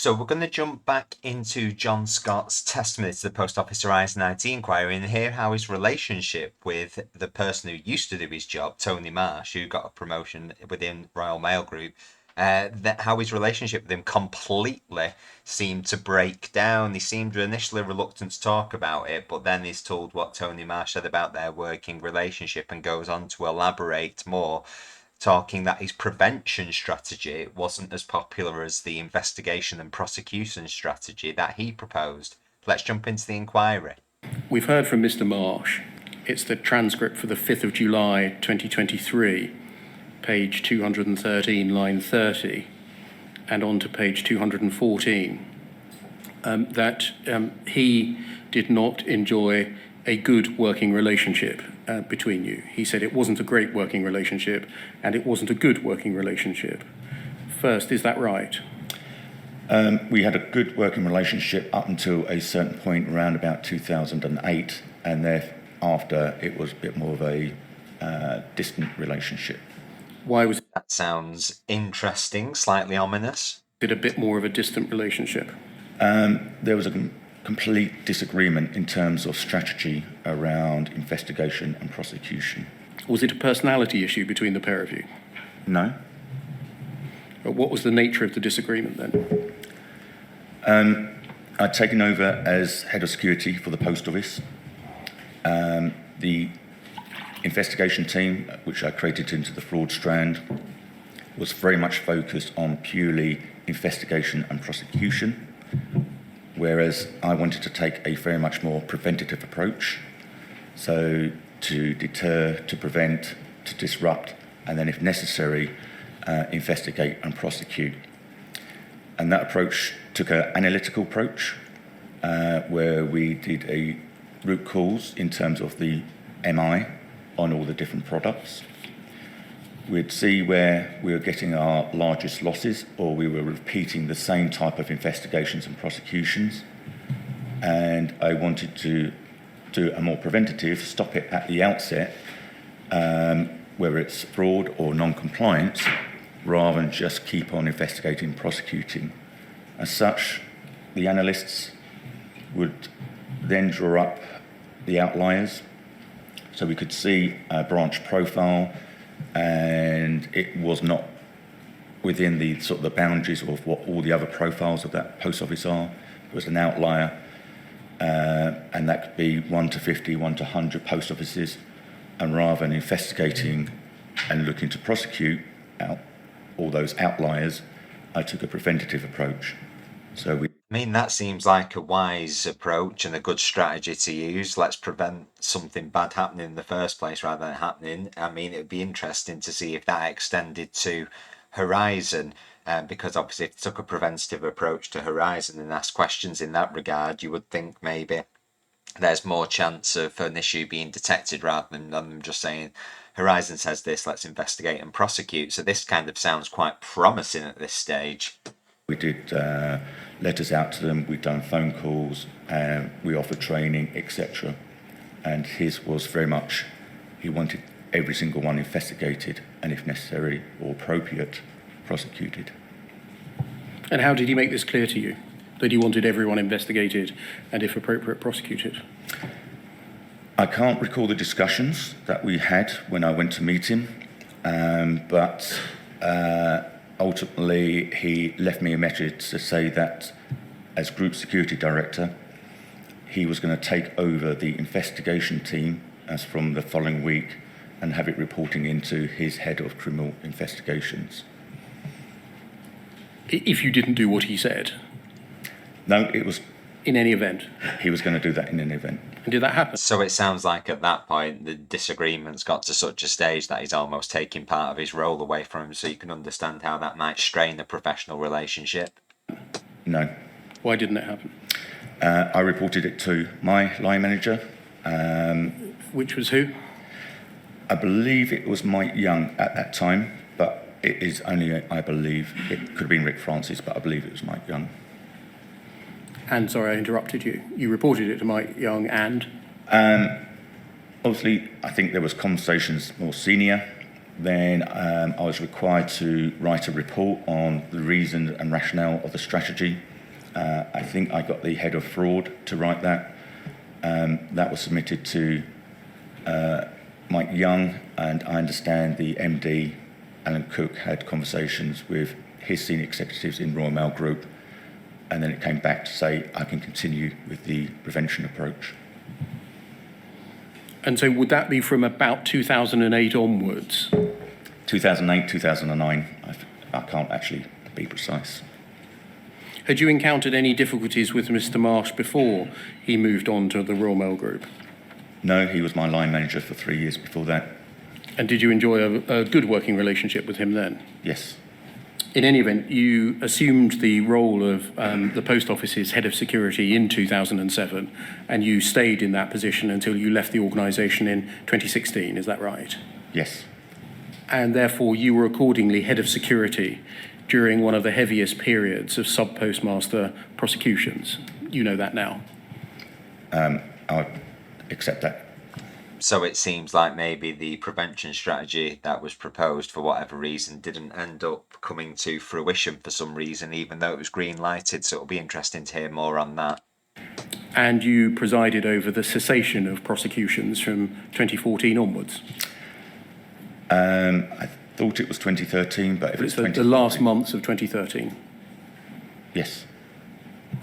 So we're going to jump back into John Scott's testimony to the Post Office Horizon IT inquiry and hear how his relationship with the person who used to do his job, Tony Marsh, who got a promotion within Royal Mail Group, how his relationship with him completely seemed to break down. He seemed initially reluctant to talk about it, but then he's told what Tony Marsh said about their working relationship and goes on to elaborate more, talking that his prevention strategy wasn't as popular as the investigation and prosecution strategy that he proposed. Let's jump into the inquiry. We've heard from Mr. Marsh. It's the transcript for the 5th of July 2023, page 213, line 30, and on to page 214, that he did not enjoy a good working relationship between you. He said it wasn't a great working relationship and it wasn't a good working relationship. First, is that right? We had a good working relationship up until a certain point around about 2008, and thereafter it was a bit more of a distant relationship. Why was That sounds interesting, slightly ominous. it a bit more of a distant relationship? There was a complete disagreement in terms of strategy around investigation and prosecution. Was it a personality issue between the pair of you? No. What was the nature of the disagreement then? I'd taken over as head of security for the post office. The investigation team, which I created into the fraud strand, was very much focused on purely investigation and prosecution, whereas I wanted to take a very much more preventative approach, so to deter, to prevent, to disrupt, and then if necessary, investigate and prosecute. And that approach took an analytical approach, where we did a root cause in terms of the MI on all the different products. We'd see where we were getting our largest losses, or we were repeating the same type of investigations and prosecutions. And I wanted to do a more preventative, stop it at the outset, whether it's fraud or non-compliance, rather than just keep on investigating and prosecuting. As such, the analysts would then draw up the outliers, so we could see a branch profile, and it was not within the sort of the boundaries of what all the other profiles of that post office are. It was an outlier, and that could be 1 to 50, 1 to 100 post offices, and rather than investigating and looking to prosecute out all those outliers, I took a preventative approach. I mean, that seems like a wise approach and a good strategy to use. Let's prevent something bad happening in the first place rather than happening. I mean, it would be interesting to see if that extended to Horizon, because obviously if you took a preventative approach to Horizon and asked questions in that regard, you would think maybe there's more chance of an issue being detected rather than them just saying, Horizon says this, let's investigate and prosecute. So this kind of sounds quite promising at this stage. We did letters out to them, we'd done phone calls, we offered training, etc. And his was very much, he wanted every single one investigated and, if necessary or appropriate, prosecuted. And how did he make this clear to you, that he wanted everyone investigated and, if appropriate, prosecuted? I can't recall the discussions that we had when I went to meet him, but ultimately he left me a message to say that as Group Security Director, he was going to take over the investigation team as from the following week and have it reporting into his head of criminal investigations. If you didn't do what he said? No, it was... In any event? He was going to do that in any event. And did that happen? So it sounds like at that point the disagreements got to such a stage that he's almost taking part of his role away from him, so you can understand how that might strain the professional relationship. No. Why didn't it happen? I reported it to my line manager. Which was who? I believe it was Mike Young at that time, but it is only, I believe, it could have been Rick Francis, but I believe it was Mike Young. And, sorry, I interrupted you. You reported it to Mike Young and? Obviously, I think there was conversations more senior. Then I was required to write a report on the reason and rationale of the strategy I think I got the head of fraud to write that. That was submitted to Mike Young, and I understand the MD, Alan Cook, had conversations with his senior executives in Royal Mail Group, and then it came back to say I can continue with the prevention approach. And so would that be from about 2008 onwards? 2008, 2009, I can't actually be precise. Had you encountered any difficulties with Mr. Marsh before he moved on to the Royal Mail Group? No, he was my line manager for 3 years before that. And did you enjoy a good working relationship with him then? Yes. In any event, you assumed the role of the Post Office's head of security in 2007, and you stayed in that position until you left the organisation in 2016, is that right? Yes. And therefore you were accordingly head of security during one of the heaviest periods of sub-postmaster prosecutions. You know that now. I'll accept that. So it seems like maybe the prevention strategy that was proposed for whatever reason didn't end up coming to fruition for some reason, even though it was green lighted. So it'll be interesting to hear more on that. And you presided over the cessation of prosecutions from 2014 onwards. I thought it was 2013, but if it's the last months of 2013. Yes.